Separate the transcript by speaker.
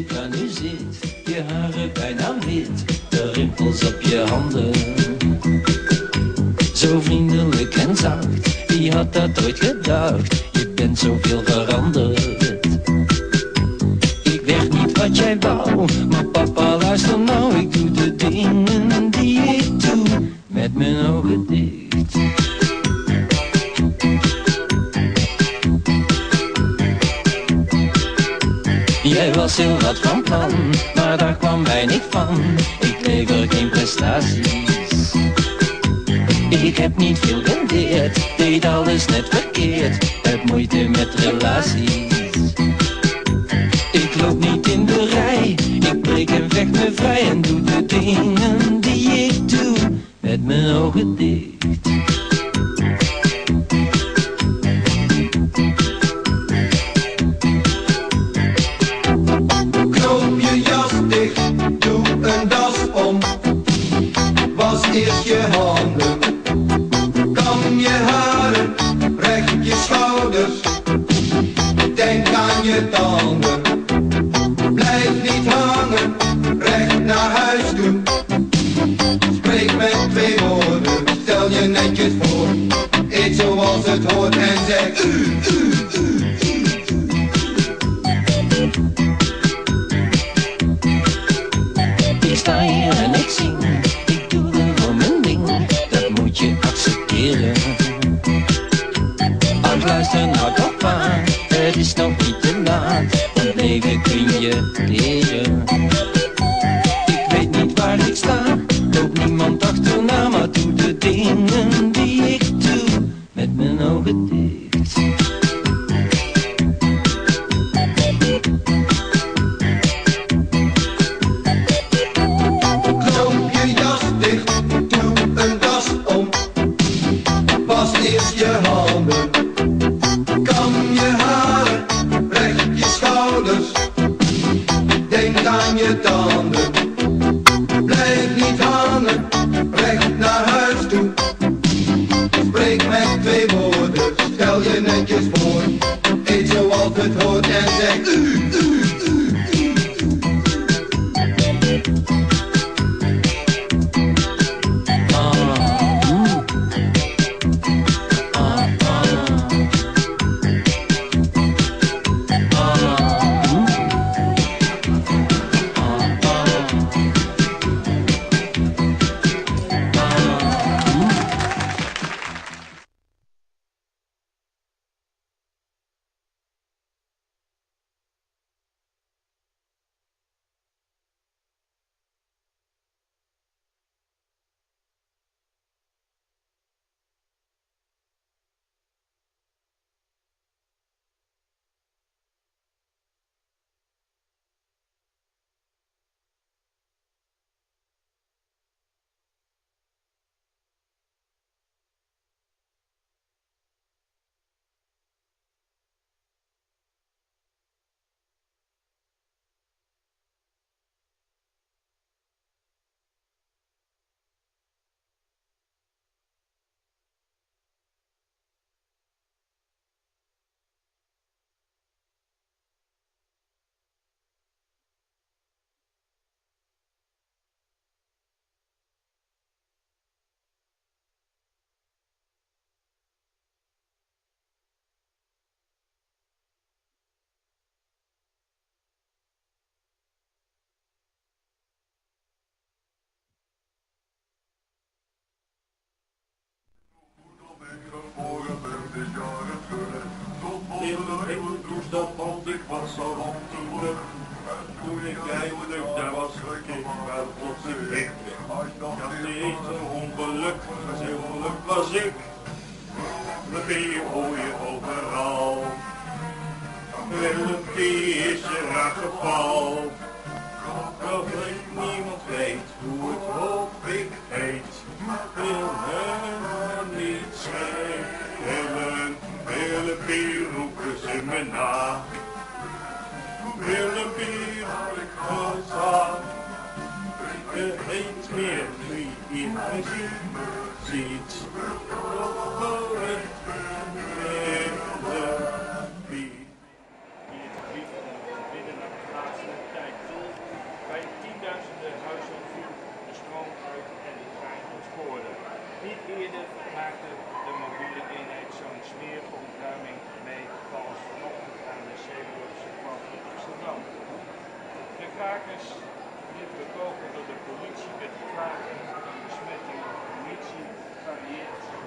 Speaker 1: Waar nu zit, je haren bijna wit, de rimpels op je handen. Zo vriendelijk en zacht, wie had dat ooit gedacht? Je bent zoveel veranderd. Ik werd niet wat jij wou, maar papa luister nou. Ik doe de dingen die ik doe, met mijn ogen dicht. Jij was heel wat van plan, maar daar kwam weinig van. Ik lever geen prestaties. Ik heb niet veel geleerd, deed alles net verkeerd. Heb moeite met relaties. Ik loop niet in de rij, ik breek en vecht me vrij. En doe de dingen die ik doe, met mijn ogen dicht.
Speaker 2: Eerst je handen, kam je haren, recht je schouders, denk aan je tanden. Blijf niet hangen, recht naar huis toe. Spreek met 2 woorden, stel je netjes voor. Eet zoals het hoort en zeg
Speaker 1: Ik sta hier en ik zing. Ach, luister nou toch maar, het is nog niet te laat. Het leven kun je leren. Ik weet niet waar ik sta, loop niemand achterna. Maar doe de dingen die ik doe, met mijn ogen dicht.
Speaker 2: Knoop je jas dicht, doe een das om. Was eerst je handen, kam je haren, recht je schouders, denk aan je tanden. Blijf niet hangen, recht naar huis toe. Spreek met 2 woorden, stel je netjes voor. Eet zoals het hoort en zeg
Speaker 3: Want ik was al op de lucht. Toen ik eindelijk daar was gekeken, maar tot ik weg ben. Ik had niet een ongeluk, ongeluk was ik. We ben gooien overal. Die is er aan geval. Dat niemand weet hoe het op ik heet. Wil helemaal niet schelen. Willepie roepen ze me na. Willepie had ik gezag. Je weet meer wie in mij ziet. Oh, het Willepie.
Speaker 4: bewakers niet bekogen door de politie met vragen of de besmetting door de politie varieert.